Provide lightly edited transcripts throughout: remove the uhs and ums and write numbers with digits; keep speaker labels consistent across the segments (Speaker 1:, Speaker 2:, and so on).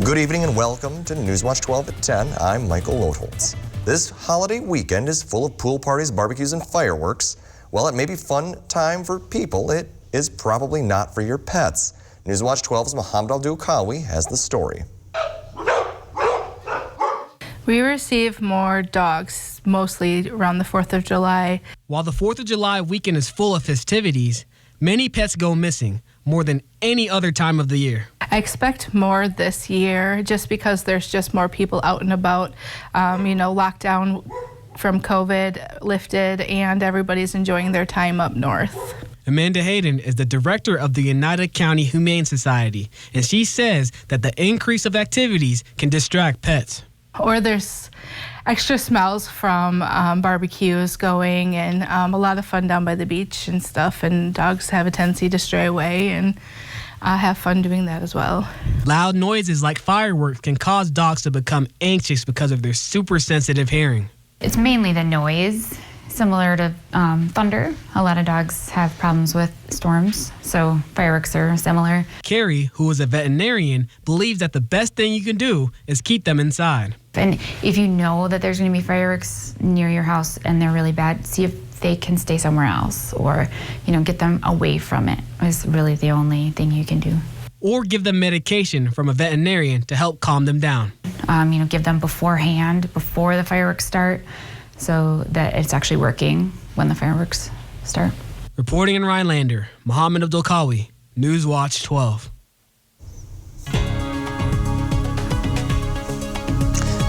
Speaker 1: Good evening and welcome to Newswatch 12 at 10. I'm Michael Lotholtz. This holiday weekend is full of pool parties, barbecues, and fireworks. While it may be fun time for people, it is probably not for your pets. Newswatch 12's Mohammed Al-Dukawi has the story.
Speaker 2: We receive more dogs, mostly around the 4th of July.
Speaker 3: While the 4th of July weekend is full of festivities, many pets go missing more than any other time of the year.
Speaker 2: I expect more this year just because there's just more people out and about. Lockdown from COVID lifted and everybody's enjoying their time up north.
Speaker 3: Amanda Hayden is the director of the United County Humane Society, and she says that the increase of activities can distract pets.
Speaker 2: Or there's extra smells from barbecues going and a lot of fun down by the beach and stuff, and dogs have a tendency to stray away and have fun doing that as well.
Speaker 3: Loud noises like fireworks can cause dogs to become anxious because of their super sensitive hearing.
Speaker 4: It's mainly the noise, similar to thunder. A lot of dogs have problems with storms, so fireworks are similar.
Speaker 3: Carrie, who is a veterinarian, believes that the best thing you can do is keep them inside.
Speaker 4: And if you know that there's going to be fireworks near your house and they're really bad, see if they can stay somewhere else, or get them away from it is really the only thing you can do.
Speaker 3: Or give them medication from a veterinarian to help calm them down.
Speaker 4: Give them beforehand, before the fireworks start, so that it's actually working when the fireworks start.
Speaker 3: Reporting in Rhinelander, Mohammed Al-Dukawi, Newswatch 12.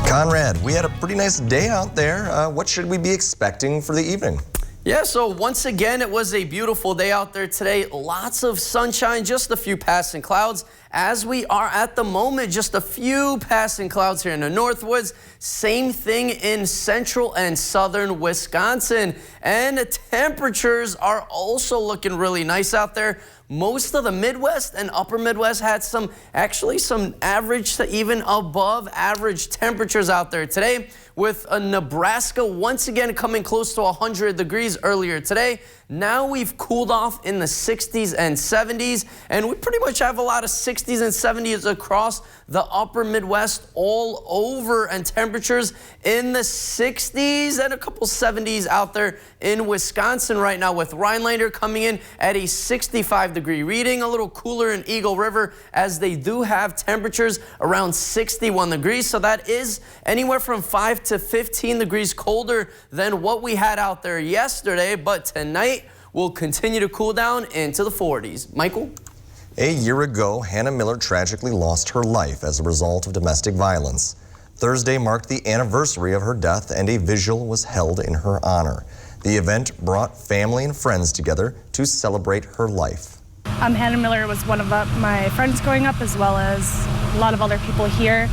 Speaker 1: Conrad, we had a pretty nice day out there. What should we be expecting for the evening?
Speaker 5: Yeah, so once again, it was a beautiful day out there today. Lots of sunshine, just a few passing clouds. As we are at the moment, just a few passing clouds here in the Northwoods. Same thing in central and southern Wisconsin. And the temperatures are also looking really nice out there. Most of the Midwest and upper Midwest had some average to even above average temperatures out there today, with Nebraska once again coming close to 100 degrees earlier today. Now we've cooled off in the 60s and 70s, and we pretty much have a lot of 60s and 70s across the upper Midwest all over, and temperatures in the 60s and a couple 70s out there in Wisconsin right now, with Rhinelander coming in at a 65-degree reading. A little cooler in Eagle River, as they do have temperatures around 61 degrees, so that is anywhere from 5 to 15 degrees colder than what we had out there yesterday. But tonight will continue to cool down into the 40s. Michael?
Speaker 1: A year ago, Hannah Miller tragically lost her life as a result of domestic violence. Thursday marked the anniversary of her death, and a vigil was held in her honor. The event brought family and friends together to celebrate her life.
Speaker 6: Hannah Miller was one of my friends growing up, as well as a lot of other people here.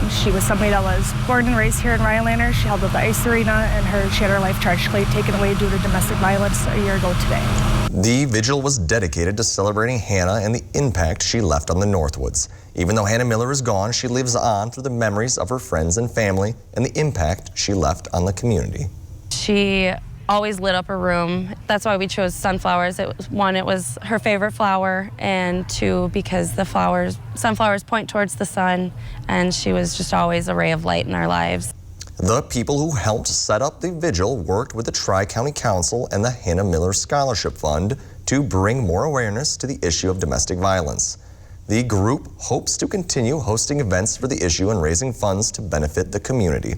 Speaker 6: She was somebody that was born and raised here in Rhinelander. She held up the ice arena, and she had her life tragically taken away due to domestic violence a year ago today.
Speaker 1: The vigil was dedicated to celebrating Hannah and the impact she left on the Northwoods. Even though Hannah Miller is gone, she lives on through the memories of her friends and family and the impact she left on the community.
Speaker 7: She always lit up her room. That's why we chose sunflowers. It was her favorite flower, and two, because sunflowers point towards the sun, and she was just always a ray of light in our lives.
Speaker 1: The people who helped set up the vigil worked with the Tri-County Council and the Hannah Miller Scholarship Fund to bring more awareness to the issue of domestic violence. The group hopes to continue hosting events for the issue and raising funds to benefit the community.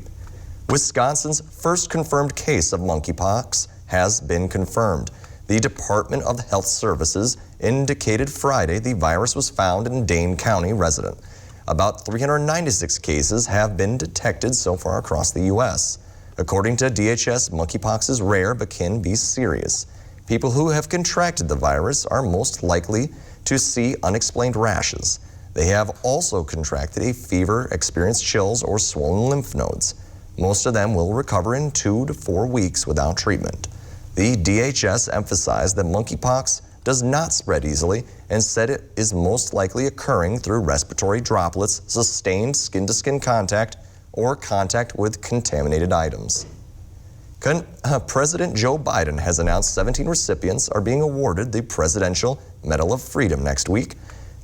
Speaker 1: Wisconsin's first confirmed case of monkeypox has been confirmed. The Department of Health Services indicated Friday the virus was found in a Dane County resident. About 396 cases have been detected so far across the U.S. According to DHS, monkeypox is rare but can be serious. People who have contracted the virus are most likely to see unexplained rashes. They have also contracted a fever, experienced chills, or swollen lymph nodes. Most of them will recover in 2 to 4 weeks without treatment. The DHS emphasized that monkeypox does not spread easily and said it is most likely occurring through respiratory droplets, sustained skin-to-skin contact, or contact with contaminated items. President Joe Biden has announced 17 recipients are being awarded the Presidential Medal of Freedom next week.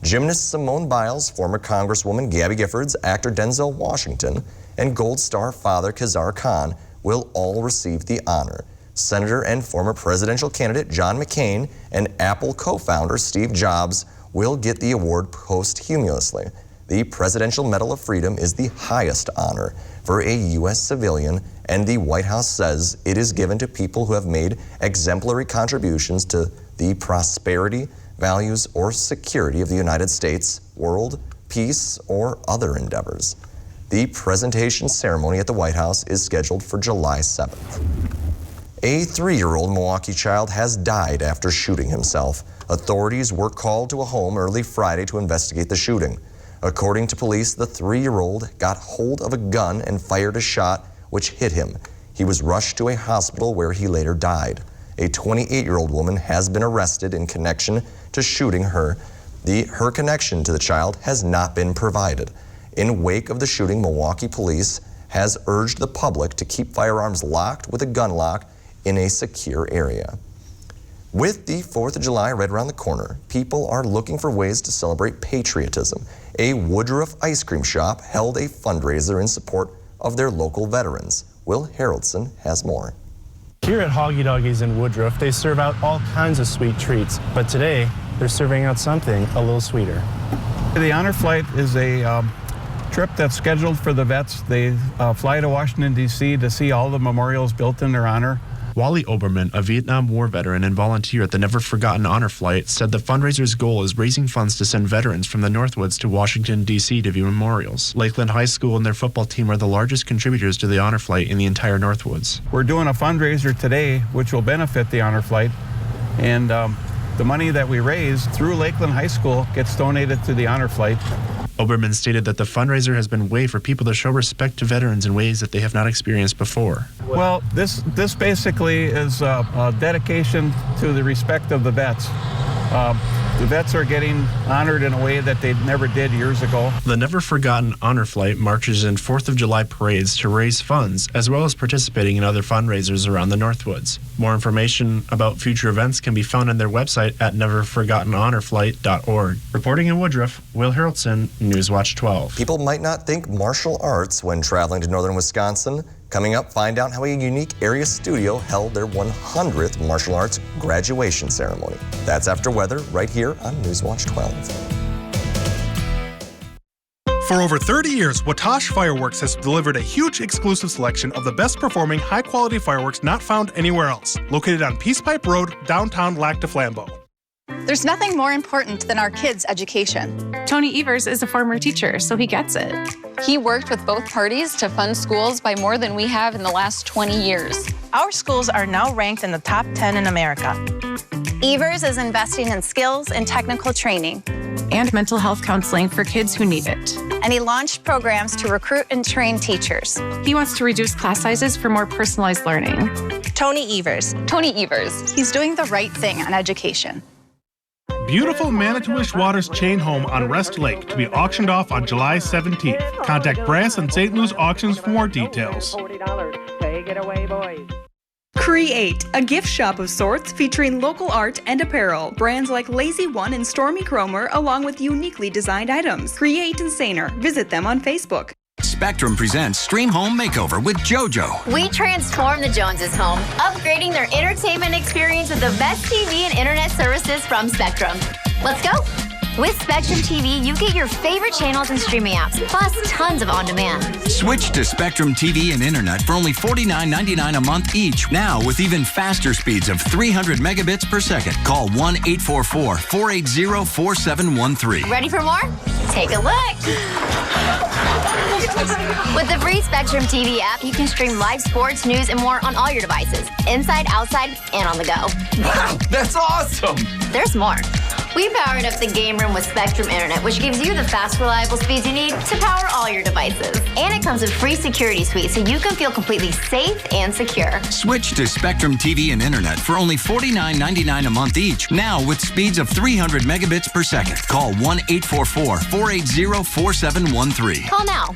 Speaker 1: Gymnast Simone Biles, former Congresswoman Gabby Giffords, actor Denzel Washington, and Gold Star father Khazar Khan will all receive the honor. Senator and former presidential candidate John McCain and Apple co-founder Steve Jobs will get the award posthumously. The Presidential Medal of Freedom is the highest honor for a U.S. civilian, and the White House says it is given to people who have made exemplary contributions to the prosperity, values, or security of the United States, world, peace, or other endeavors. The presentation ceremony at the White House is scheduled for July 7th. A 3-year-old Milwaukee child has died after shooting himself. Authorities were called to a home early Friday to investigate the shooting. According to police, the 3-year-old got hold of a gun and fired a shot, which hit him. He was rushed to a hospital where he later died. A 28-year-old woman has been arrested in connection to shooting her. Her connection to the child has not been provided. In wake of the shooting, Milwaukee police has urged the public to keep firearms locked with a gun lock in a secure area. With the 4th of July right around the corner, people are looking for ways to celebrate patriotism. A Woodruff ice cream shop held a fundraiser in support of their local veterans. Will Haraldson has more.
Speaker 8: Here at Hoggy Doggies in Woodruff, they serve out all kinds of sweet treats, but today they're serving out something a little sweeter.
Speaker 9: The honor flight is a trip that's scheduled for the vets. They fly to Washington, D.C. to see all the memorials built in their honor.
Speaker 10: Wally Oberman, a Vietnam War veteran and volunteer at the Never Forgotten Honor Flight, said the fundraiser's goal is raising funds to send veterans from the Northwoods to Washington, D.C. to view memorials. Lakeland High School and their football team are the largest contributors to the Honor Flight in the entire Northwoods.
Speaker 9: We're doing a fundraiser today which will benefit the honor flight, and the money that we raise through Lakeland High School gets donated to the honor flight.
Speaker 10: Oberman stated that the fundraiser has been a way for people to show respect to veterans in ways that they have not experienced before.
Speaker 9: Well, this basically is a dedication to the respect of the vets. The vets are getting honored in a way that they never did years ago.
Speaker 10: The Never Forgotten Honor Flight marches in 4th of July parades to raise funds, as well as participating in other fundraisers around the Northwoods. More information about future events can be found on their website at neverforgottenhonorflight.org. Reporting in Woodruff, Will Haraldson, Newswatch 12.
Speaker 1: People might not think martial arts when traveling to northern Wisconsin. Coming up, find out how a unique area studio held their 100th martial arts graduation ceremony. That's after weather, right here on Newswatch 12.
Speaker 11: For over 30 years, Watash Fireworks has delivered a huge exclusive selection of the best performing, high-quality fireworks not found anywhere else. Located on Peace Pipe Road, downtown Lac du Flambeau.
Speaker 12: There's nothing more important than our kids' education.
Speaker 13: Tony Evers is a former teacher, so he gets it.
Speaker 12: He worked with both parties to fund schools by more than we have in the last 20 years.
Speaker 14: Our schools are now ranked in the top 10 in America.
Speaker 15: Evers is investing in skills and technical training.
Speaker 13: And mental health counseling for kids who need it.
Speaker 15: And he launched programs to recruit and train teachers.
Speaker 13: He wants to reduce class sizes for more personalized learning.
Speaker 14: Tony Evers.
Speaker 12: Tony Evers.
Speaker 15: He's doing the right thing on education.
Speaker 11: Beautiful Manitowish Waters chain home on Rest Lake to be auctioned off on July 17th. Contact Brass and St. Louis Auctions for more details.
Speaker 16: Take it away, boys.
Speaker 17: Create, a gift shop of sorts featuring local art and apparel. Brands like Lazy One and Stormy Cromer, along with uniquely designed items. Create and Saner. Visit them on Facebook.
Speaker 18: Spectrum presents Stream Home Makeover with JoJo.
Speaker 19: We transform the Joneses' home, upgrading their entertainment experience with the best TV and internet services from Spectrum. Let's go! With Spectrum TV, you get your favorite channels and streaming apps, plus tons of on-demand.
Speaker 18: Switch to Spectrum TV and internet for only $49.99 a month each. Now with even faster speeds of 300 megabits per second. Call 1-844-480-4713.
Speaker 19: Ready for more? Take a look. With the free Spectrum TV app, you can stream live sports, news, and more on all your devices, inside, outside, and on the go.
Speaker 18: Wow, that's awesome!
Speaker 19: There's more. We powered up the game room with Spectrum Internet, which gives you the fast, reliable speeds you need to power all your devices. And it comes with free security suite, so you can feel completely safe and secure.
Speaker 18: Switch to Spectrum TV and internet for only $49.99 a month each. Now with speeds of 300 megabits per second. Call 1-844-480-4713.
Speaker 19: Call now.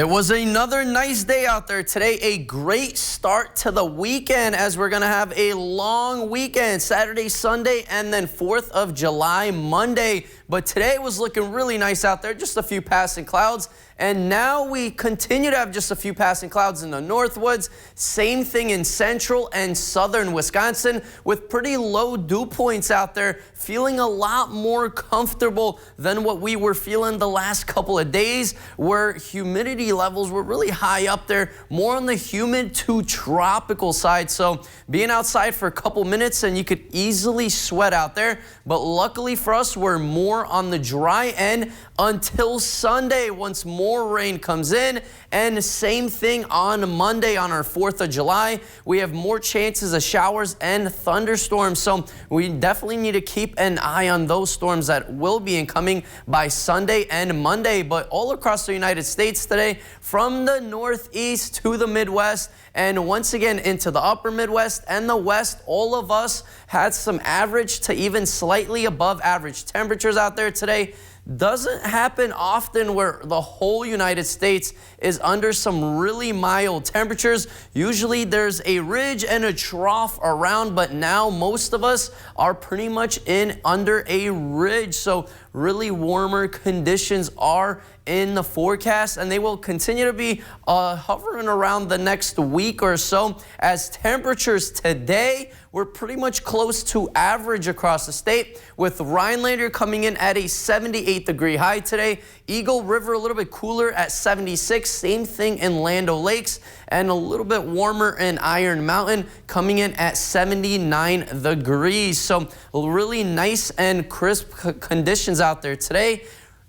Speaker 5: It was another nice day out there today. A great start to the weekend as we're going to have a long weekend, Saturday, Sunday, and then 4th of July, Monday. But today was looking really nice out there, just a few passing clouds. And now we continue to have just a few passing clouds in the Northwoods. Same thing in central and southern Wisconsin with pretty low dew points out there. Feeling a lot more comfortable than what we were feeling the last couple of days, where humidity levels were really high up there, more on the humid to tropical side. So being outside for a couple minutes and you could easily sweat out there. But luckily for us, we're more on the dry end until Sunday once more rain comes in. And same thing on Monday on our 4th of July. We have more chances of showers and thunderstorms. So we definitely need to keep an eye on those storms that will be incoming by Sunday and Monday. But all across the United States today, from the Northeast to the Midwest, and once again into the upper Midwest and the West, all of us had some average to even slightly above average temperatures out there today. Doesn't happen often where the whole United States is under some really mild temperatures. Usually there's a ridge and a trough around, but now most of us are pretty much in under a ridge. So really warmer conditions are in the forecast, and they will continue to be hovering around the next week or so, as temperatures today were pretty much close to average across the state, with Rhinelander coming in at a 78-degree high today. Eagle River a little bit cooler at 76, same thing in Land O'Lakes, and a little bit warmer in Iron Mountain coming in at 79 degrees. So really nice and crisp conditions out there today.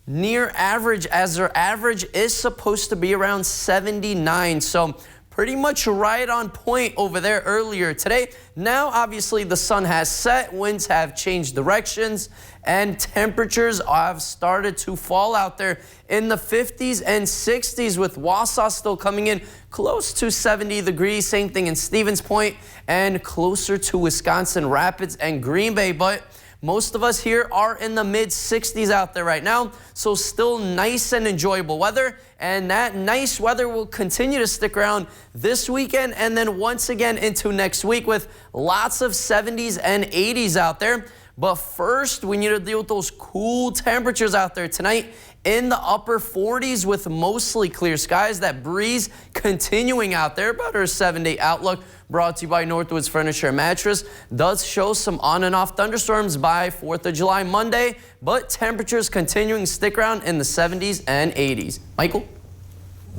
Speaker 5: Near average, as their average is supposed to be around 79. So pretty much right on point over there earlier today. Now, obviously, the sun has set, winds have changed directions, and temperatures have started to fall out there in the 50s and 60s, with Wausau still coming in close to 70 degrees. Same thing in Stevens Point and closer to Wisconsin Rapids and Green Bay. But most of us here are in the mid-60s out there right now, so still nice and enjoyable weather. And that nice weather will continue to stick around this weekend and then once again into next week with lots of 70s and 80s out there. But first, we need to deal with those cool temperatures out there tonight in the upper 40s with mostly clear skies. That breeze continuing out there, about our 7-day outlook brought to you by Northwoods Furniture and Mattress does show some on and off thunderstorms by 4th of July Monday, but temperatures continuing to stick around in the 70s and 80s. Michael?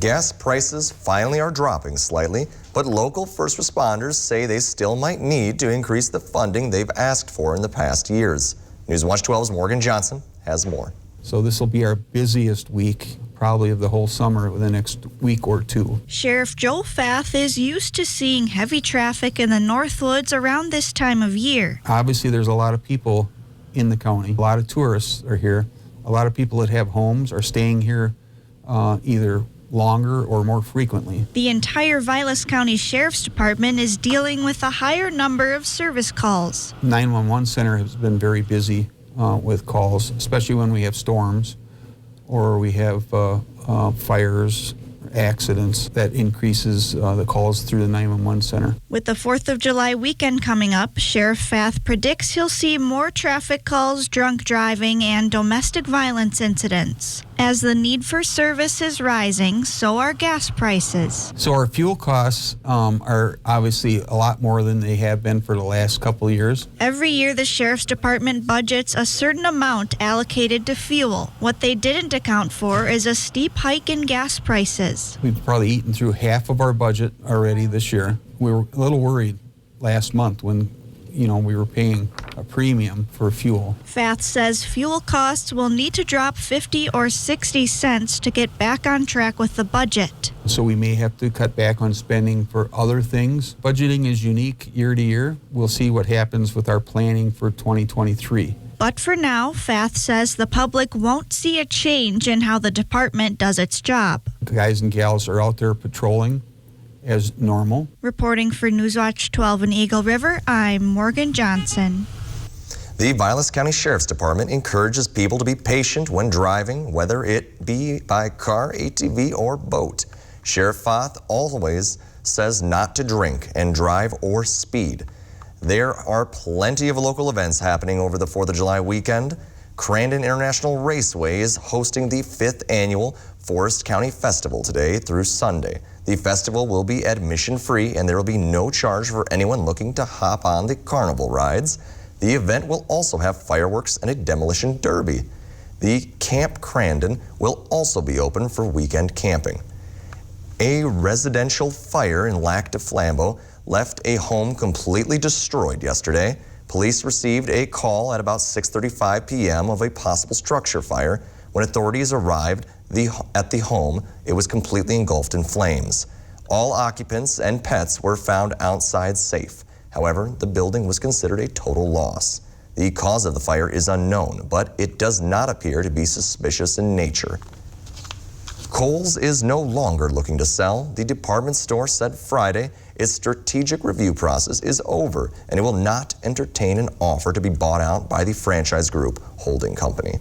Speaker 1: Gas prices finally are dropping slightly, but local first responders say they still might need to increase the funding they've asked for in the past years. Newswatch 12's Morgan Johnson has more.
Speaker 20: So this will be our busiest week, probably of the whole summer, the next week or two.
Speaker 21: Sheriff Joel Fath is used to seeing heavy traffic in the Northwoods around this time of year.
Speaker 20: Obviously, there's a lot of people in the county. A lot of tourists are here. A lot of people that have homes are staying here either longer or more frequently.
Speaker 21: The entire Vilas County Sheriff's Department is dealing with a higher number of service calls.
Speaker 20: 911 center has been very busy with calls, especially when we have storms or we have fires, accidents. That increases the calls through the 911 center.
Speaker 21: With the 4th of July weekend coming up, Sheriff Fath predicts he'll see more traffic calls, drunk driving, and domestic violence incidents. As the need for service is rising, so are gas prices.
Speaker 20: So our fuel costs are obviously a lot more than they have been for the last couple of years.
Speaker 21: Every year, the Sheriff's Department budgets a certain amount allocated to fuel. What they didn't account for is a steep hike in gas prices.
Speaker 20: We've probably eaten through half of our budget already this year. We were a little worried last month when we were paying a premium for fuel.
Speaker 21: Fath says fuel costs will need to drop 50 or 60 cents to get back on track with the budget.
Speaker 20: So we may have to cut back on spending for other things. Budgeting is unique year to year. We'll see what happens with our planning for 2023.
Speaker 21: But for now, Fath says the public won't see a change in how the department does its job.
Speaker 20: Guys and gals are out there patrolling as normal.
Speaker 21: Reporting for Newswatch 12 in Eagle River, I'm Morgan Johnson.
Speaker 1: The Vilas County Sheriff's Department encourages people to be patient when driving, whether it be by car, ATV, or boat. Sheriff Foth always says not to drink and drive or speed. There are plenty of local events happening over the 4th of July weekend. Crandon International Raceway is hosting the 5th annual Forest County Festival today through Sunday. The festival will be admission-free and there will be no charge for anyone looking to hop on the carnival rides. The event will also have fireworks and a demolition derby. The Camp Crandon will also be open for weekend camping. A residential fire in Lac du Flambeau left a home completely destroyed yesterday. Police received a call at about 6:35 p.m. of a possible structure fire. When authorities arrived at the home, it was completely engulfed in flames. All occupants and pets were found outside safe. However, the building was considered a total loss. The cause of the fire is unknown, but it does not appear to be suspicious in nature. Kohl's is no longer looking to sell. The department store said Friday its strategic review process is over and it will not entertain an offer to be bought out by the franchise group holding company.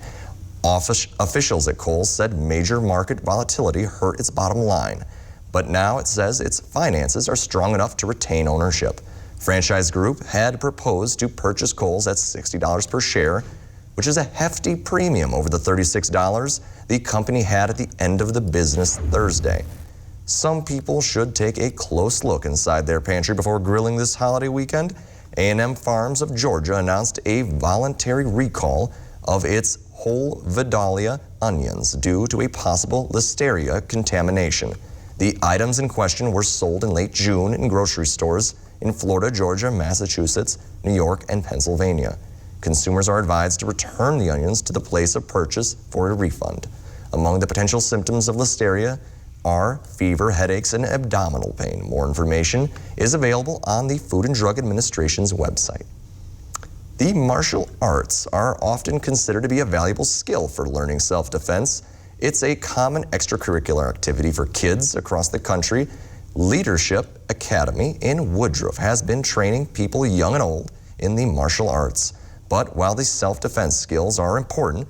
Speaker 1: Officials at Kohl's said major market volatility hurt its bottom line, but now it says its finances are strong enough to retain ownership. Franchise Group had proposed to purchase Kohl's at $60 per share, which is a hefty premium over the $36 the company had at the end of the business Thursday. Some people should take a close look inside their pantry before grilling this holiday weekend. A&M Farms of Georgia announced a voluntary recall of its whole Vidalia onions due to a possible Listeria contamination. The items in question were sold in late June in grocery stores in Florida, Georgia, Massachusetts, New York, and Pennsylvania. Consumers are advised to return the onions to the place of purchase for a refund. Among the potential symptoms of Listeria are fever, headaches, and abdominal pain. More information is available on the Food and Drug Administration's website. The martial arts are often considered to be a valuable skill for learning self-defense. It's a common extracurricular activity for kids across the country. Leadership Academy in Woodruff has been training people young and old in the martial arts. But while the self-defense skills are important,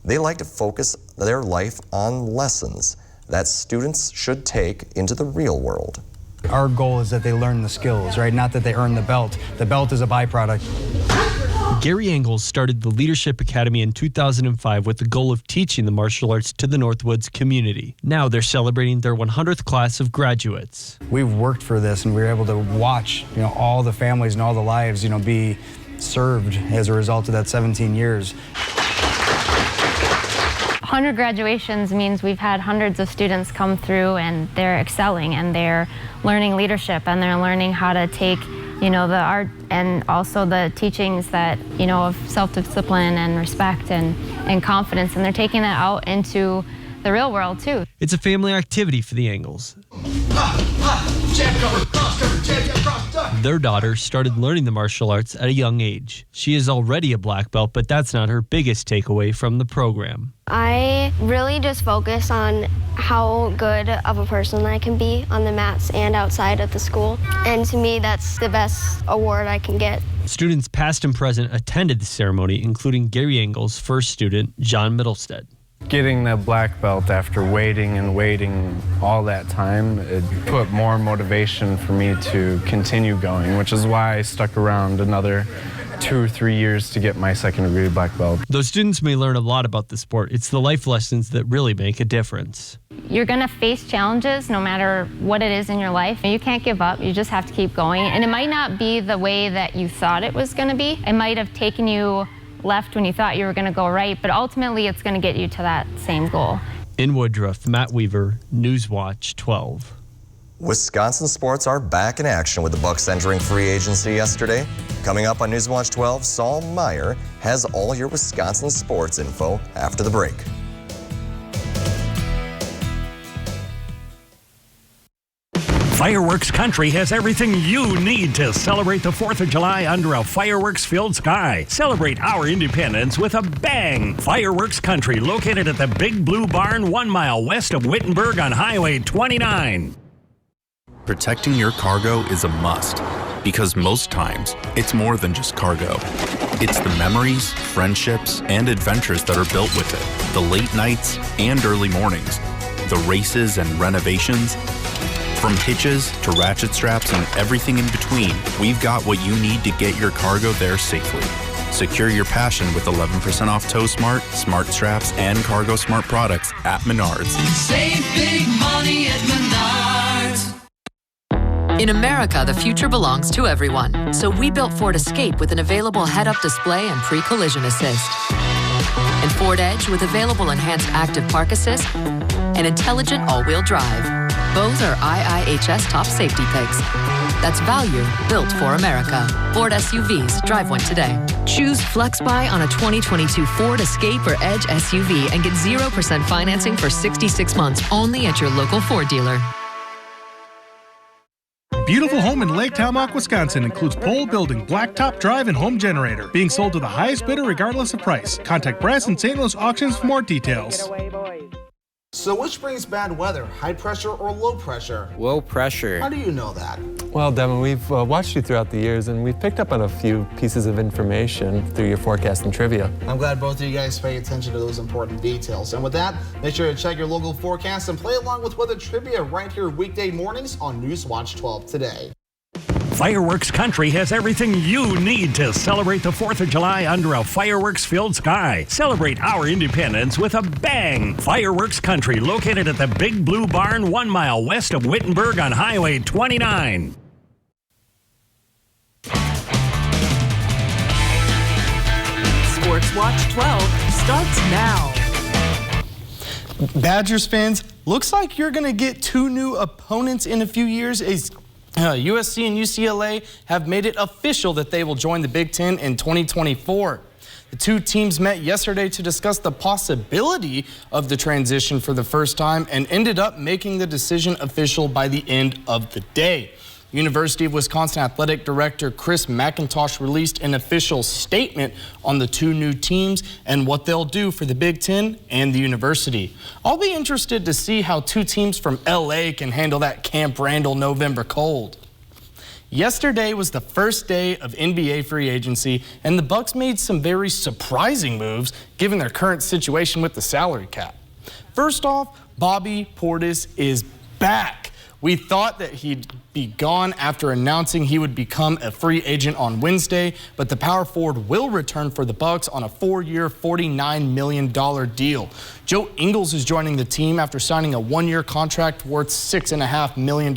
Speaker 1: they like to focus their life on lessons that students should take into the real world.
Speaker 2: Our goal is that they learn the skills, right? Not that they earn the belt. The belt is a byproduct.
Speaker 22: Gary Engels started the Leadership Academy in 2005 with the goal of teaching the martial arts to the Northwoods community. Now they're celebrating their 100th class of graduates.
Speaker 2: We've worked for this and we were able to watch, all the families and all the lives, be served as a result of that 17 years.
Speaker 23: 100 graduations means we've had hundreds of students come through and they're excelling and they're learning leadership and they're learning how to take the art and also the teachings that, of self-discipline and respect and confidence, and they're taking that out into the real world too.
Speaker 22: It's a family activity for the Engels. Their daughter started learning the martial arts at a young age. She is already a black belt, but that's not her biggest takeaway from the program.
Speaker 24: I really just focus on how good of a person I can be on the mats and outside of the school. And to me, that's the best award I can get.
Speaker 22: Students past and present attended the ceremony, including Gary Engels' first student, John Middlestead.
Speaker 25: Getting the black belt after waiting and waiting all that time, it put more motivation for me to continue going, which is why I stuck around another 2 or 3 years to get my second-degree black belt.
Speaker 22: Though students may learn a lot about the sport, it's the life lessons that really make a difference.
Speaker 23: You're going to face challenges no matter what it is in your life. You can't give up. You just have to keep going. And it might not be the way that you thought it was going to be. It might have taken you left when you thought you were going to go right, but ultimately it's going to get you to that same goal.
Speaker 22: In Woodruff, Matt Weaver, Newswatch 12.
Speaker 1: Wisconsin sports are back in action with the Bucks entering free agency yesterday. Coming up on Newswatch 12, Saul Meyer has all your Wisconsin sports info after the break.
Speaker 26: Fireworks Country has everything you need to celebrate the 4th of July under a fireworks-filled sky. Celebrate our independence with a bang. Fireworks Country, located at the Big Blue Barn 1 mile west of Wittenberg on Highway 29.
Speaker 27: Protecting your cargo is a must, because most times it's more than just cargo.
Speaker 3: It's the memories, friendships, and adventures that are built with it. The late nights and early mornings. The races and renovations. From hitches to ratchet straps and everything in between, we've got what you need to get your cargo there safely. Secure your passion with 11% off Tow Smart, Smart Straps, and Cargo Smart products at Menards.
Speaker 4: Save big money at Menards.
Speaker 6: In America, the future belongs to everyone. So we built Ford Escape with an available head-up display and pre-collision assist. And Ford Edge with available enhanced active park assist and intelligent all-wheel drive. Both are IIHS top safety picks. That's value built for America. Ford SUVs. Drive one today. Choose FlexBuy on a 2022 Ford Escape or Edge SUV and get 0% financing for 66 months only at your local Ford dealer.
Speaker 11: Beautiful home in Lake Talmock, Wisconsin includes pole building, blacktop drive, and home generator. Being sold to the highest bidder regardless of price. Contact Brass and St. Louis Auctions for more details.
Speaker 7: So which brings bad weather, high pressure or low pressure?
Speaker 8: Low pressure.
Speaker 7: How do you know that?
Speaker 8: Well, Devin, we've watched you throughout the years, and we've picked up on a few pieces of information through your forecast and trivia.
Speaker 7: I'm glad both of you guys pay attention to those important details. And with that, make sure to check your local forecast and play along with weather trivia right here weekday mornings on Newswatch 12 today.
Speaker 26: Fireworks Country has everything you need to celebrate the 4th of July under a fireworks-filled sky. Celebrate our independence with a bang. Fireworks Country, located at the Big Blue Barn 1 mile west of Wittenberg on Highway 29.
Speaker 9: Sports Watch 12 starts now.
Speaker 27: Badgers fans, looks like you're going to get two new opponents in a few years. USC and UCLA have made it official that they will join the Big Ten in 2024. The two teams met yesterday to discuss the possibility of the transition for the first time and ended up making the decision official by the end of the day. University of Wisconsin Athletic Director Chris McIntosh released an official statement on the two new teams and what they'll do for the Big Ten and the university. I'll be interested to see how two teams from LA can handle that Camp Randall November cold. Yesterday was the first day of NBA free agency, and the Bucks made some very surprising moves given their current situation with the salary cap. First off, Bobby Portis is back. We thought that he'd be gone after announcing he would become a free agent on Wednesday, but the power forward will return for the Bucks on a 4-year, $49 million deal. Joe Ingles is joining the team after signing a 1-year contract worth $6.5 million,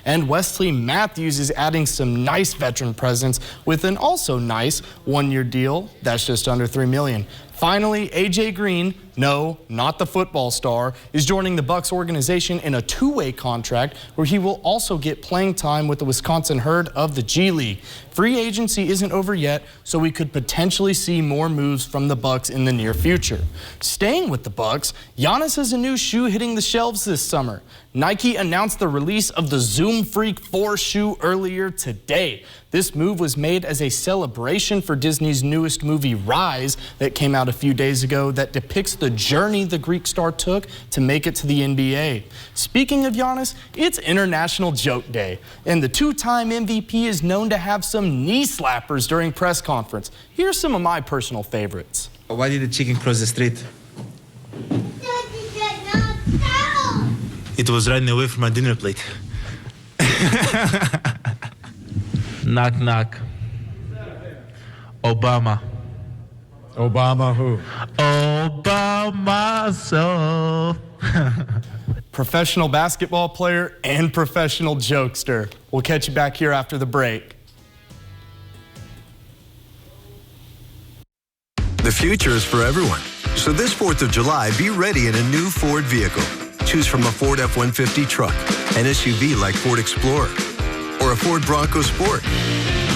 Speaker 27: and Wesley Matthews is adding some nice veteran presence with an also nice 1-year deal that's just under $3 million. Finally, A.J. Green, no, not the football star, is joining the Bucks organization in a 2-way contract where he will also get playing time with the Wisconsin Herd of the G League. Free agency isn't over yet, so we could potentially see more moves from the Bucks in the near future. Staying with the Bucks, Giannis has a new shoe hitting the shelves this summer. Nike announced the release of the Zoom Freak 4 shoe earlier today. This move was made as a celebration for Disney's newest movie, Rise, that came out a few days ago that depicts the journey the Greek star took to make it to the NBA. Speaking of Giannis, it's International Joke Day, and the two-time MVP is known to have some knee slappers during press conference. Here's some of my personal favorites.
Speaker 28: Why did the chicken cross the street? It was running away from my dinner plate. Knock, knock. Obama.
Speaker 2: Obama who?
Speaker 28: Obama so.
Speaker 27: Professional basketball player and professional jokester. We'll catch you back here after the break.
Speaker 29: The future is for everyone. So this 4th of July, be ready in a new Ford vehicle. Choose from a Ford F-150 truck, an SUV like Ford Explorer, or a Ford Bronco Sport.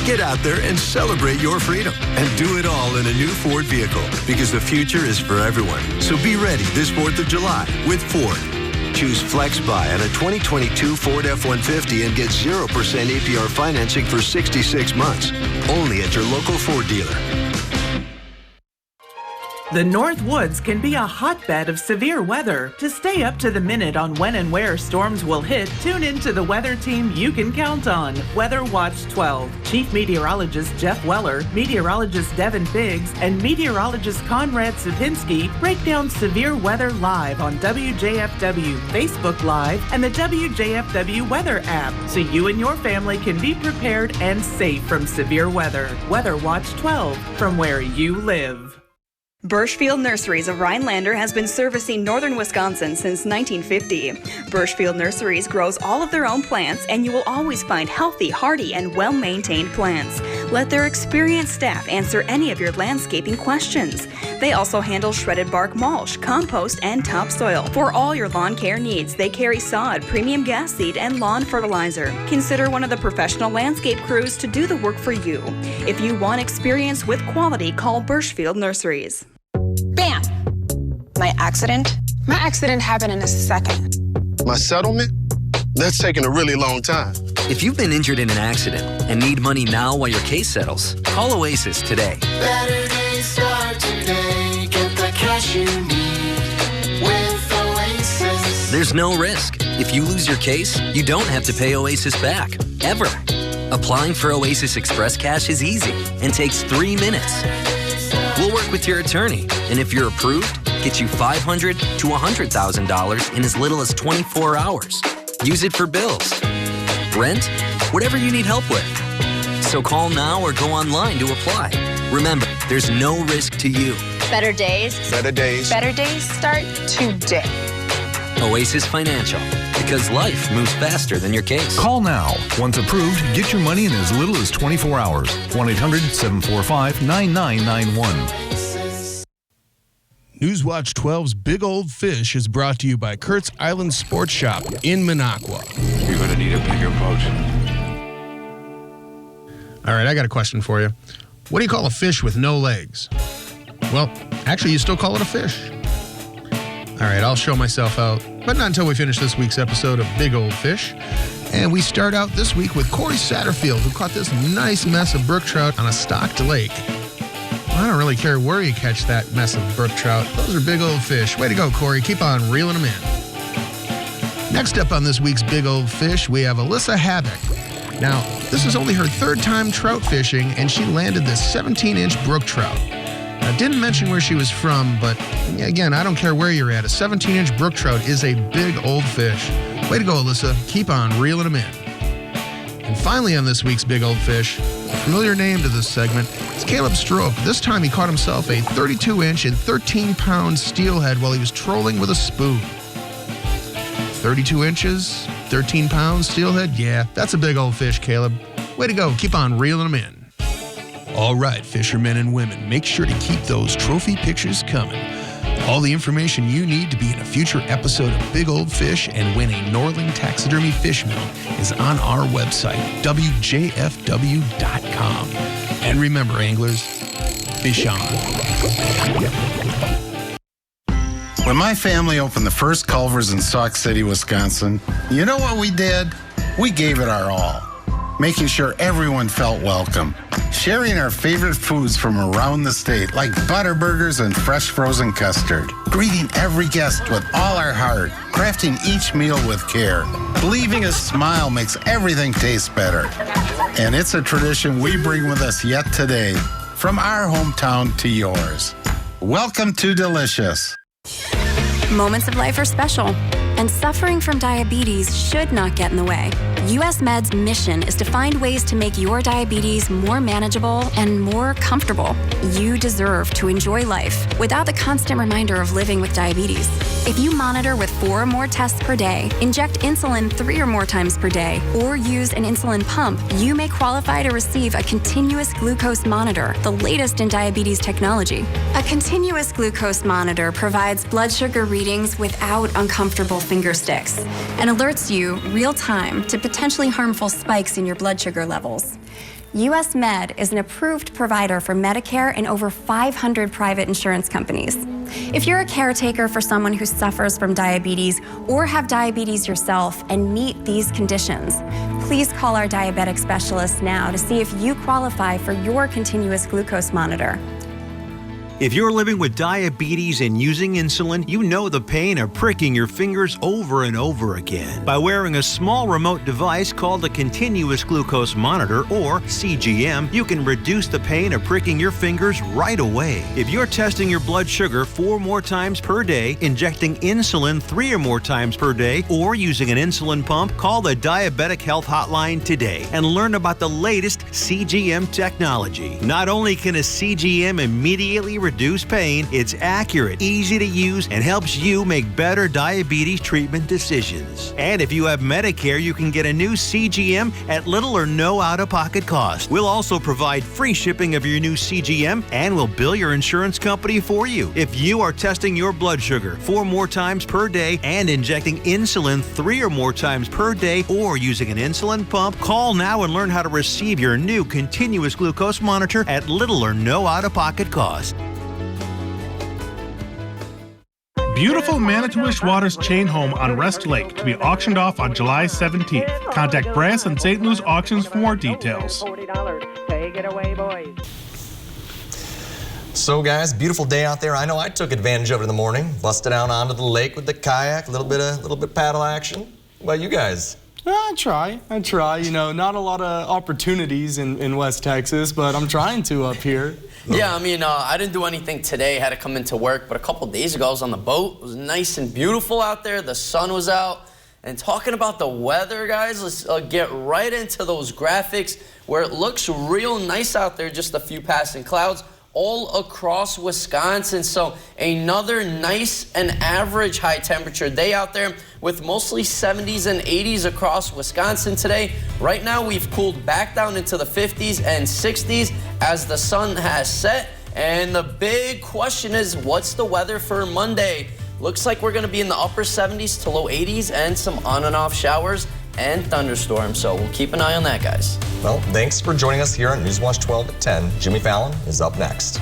Speaker 29: Get out there and celebrate your freedom and do it all in a new Ford vehicle because the future is for everyone. So be ready this 4th of July with Ford. Choose FlexBuy on a 2022 Ford F-150 and get 0% APR financing for 66 months. Only at your local Ford dealer.
Speaker 9: The North Woods can be a hotbed of severe weather. To stay up to the minute on when and where storms will hit, tune into the weather team you can count on, Weather Watch 12. Chief Meteorologist Jeff Weller, Meteorologist Devin Biggs, and Meteorologist Conrad Sapinski break down severe weather live on WJFW, Facebook Live, and the WJFW Weather app, so you and your family can be prepared and safe from severe weather. Weather Watch 12, from where you live.
Speaker 10: Birchfield Nurseries of Rhinelander has been servicing northern Wisconsin since 1950. Birchfield Nurseries grows all of their own plants, and you will always find healthy, hardy, and well-maintained plants. Let their experienced staff answer any of your landscaping questions. They also handle shredded bark mulch, compost, and topsoil. For all your lawn care needs, they carry sod, premium gas seed, and lawn fertilizer. Consider one of the professional landscape crews to do the work for you. If you want experience with quality, call Birchfield Nurseries.
Speaker 12: Bam! My accident? My accident happened in a second.
Speaker 13: My settlement? That's taking a really long time.
Speaker 14: If you've been injured in an accident and need money now while your case settles, call Oasis today.
Speaker 4: Better days start today. Get the cash you need with Oasis.
Speaker 14: There's no risk. If you lose your case, you don't have to pay Oasis back, ever. Applying for Oasis Express Cash is easy and takes 3 minutes. We'll work with your attorney, and if you're approved, get you $500,000 to $100,000 in as little as 24 hours. Use it for bills, rent, whatever you need help with. So call now or go online to apply. Remember, there's no risk to you.
Speaker 12: Better days.
Speaker 13: Better days.
Speaker 12: Better days start today.
Speaker 14: Oasis Financial, because life moves faster than your case.
Speaker 15: Call now. Once approved, get your money in as little as 24 hours. 1-800-745-9991.
Speaker 16: Newswatch 12's Big Old Fish is brought to you by Kurt's Island Sports Shop in Minocqua.
Speaker 17: You're going to need a bigger boat.
Speaker 11: All right, I got a question for you. What do you call a fish with no legs? Well, actually, you still call it a fish. All right, I'll show myself out, but not until we finish this week's episode of Big Old Fish. And we start out this week with Corey Satterfield, who caught this nice mess of brook trout on a stocked lake. Well, I don't really care where you catch that mess of brook trout. Those are big old fish. Way to go, Corey. Keep on reeling them in. Next up on this week's Big Old Fish, we have Alyssa Havoc. Now, this is only her third time trout fishing, and she landed this 17-inch brook trout. I didn't mention where she was from, but again, I don't care where you're at. A 17-inch brook trout is a big old fish. Way to go, Alyssa. Keep on reeling them in. And finally on this week's Big Old Fish, a familiar name to this segment, it's Caleb Stroke. This time he caught himself a 32-inch and 13-pound steelhead while he was trolling with a spoon. 32 inches, 13 pounds steelhead? Yeah, that's a big old fish, Caleb. Way to go. Keep on reeling them in. All right, fishermen and women, make sure to keep those trophy pictures coming. All the information you need to be in a future episode of Big Old Fish and win a Norling Taxidermy fish mount is on our website, WJFW.com. And remember, anglers, fish on.
Speaker 18: When my family opened the first Culver's in Sauk City, Wisconsin, you know what we did? We gave it our all, making sure everyone felt welcome, sharing our favorite foods from around the state, like butter burgers and fresh frozen custard, greeting every guest with all our heart, crafting each meal with care. Believing a smile makes everything taste better. And it's a tradition we bring with us yet today, from our hometown to yours. Welcome to Delicious.
Speaker 19: Moments of life are special, and suffering from diabetes should not get in the way. US Med's mission is to find ways to make your diabetes more manageable and more comfortable. You deserve to enjoy life without the constant reminder of living with diabetes. If you monitor with 4 or more tests per day, inject insulin 3 or more times per day, or use an insulin pump, you may qualify to receive a continuous glucose monitor, the latest in diabetes technology. A continuous glucose monitor provides blood sugar readings without uncomfortable finger sticks and alerts you real time to potentially harmful spikes in your blood sugar levels. US Med is an approved provider for Medicare and over 500 private insurance companies. If you're a caretaker for someone who suffers from diabetes or have diabetes yourself and meet these conditions, please call our diabetic specialist now to see if you qualify for your continuous glucose monitor.
Speaker 1: If you're living with diabetes and using insulin, you know the pain of pricking your fingers over and over again. By wearing a small remote device called a continuous glucose monitor, or CGM, you can reduce the pain of pricking your fingers right away. If you're testing your blood sugar 4 more times per day, injecting insulin 3 or more times per day, or using an insulin pump, call the Diabetic Health Hotline today and learn about the latest CGM technology. Not only can a CGM immediately reduce pain, it's accurate, easy to use, and helps you make better diabetes treatment decisions. And if you have Medicare, you can get a new CGM at little or no out-of-pocket cost. We'll also provide free shipping of your new CGM, and we'll bill your insurance company for you. If you are testing your blood sugar 4 more times per day and injecting insulin 3 or more times per day, or using an insulin pump, call now and learn how to receive your new continuous glucose monitor at little or no out-of-pocket cost.
Speaker 3: Beautiful Manitowish Waters chain home on Rest Lake to be auctioned off on July 17th. Contact Brass and St. Louis Auctions for more details.
Speaker 5: Take it away, boys.
Speaker 20: So guys, beautiful day out there. I know I took advantage of it in the morning. Busted out onto the lake with the kayak, a little bit paddle action. What about you guys?
Speaker 27: I try. You know, not a lot of opportunities in West Texas, but I'm trying to up here.
Speaker 21: Yeah, I mean, I didn't do anything today. Had to come into work, but a couple days ago I was on the boat. It was nice and beautiful out there. The sun was out. And talking about the weather, guys, let's get right into those graphics where it looks real nice out there. Just a few passing clouds all across Wisconsin. So another nice and average high temperature day out there with mostly 70s and 80s across Wisconsin today. Right now we've cooled back down into the 50s and 60s as the sun has set. And the big question is, what's the weather for Monday? Looks like we're going to be in the upper 70s to low 80s and some on and off showers and thunderstorms. So we'll keep an eye on that, guys.
Speaker 20: Well, thanks for joining us here on Newswatch 12 at 10. Jimmy Fallon is up next.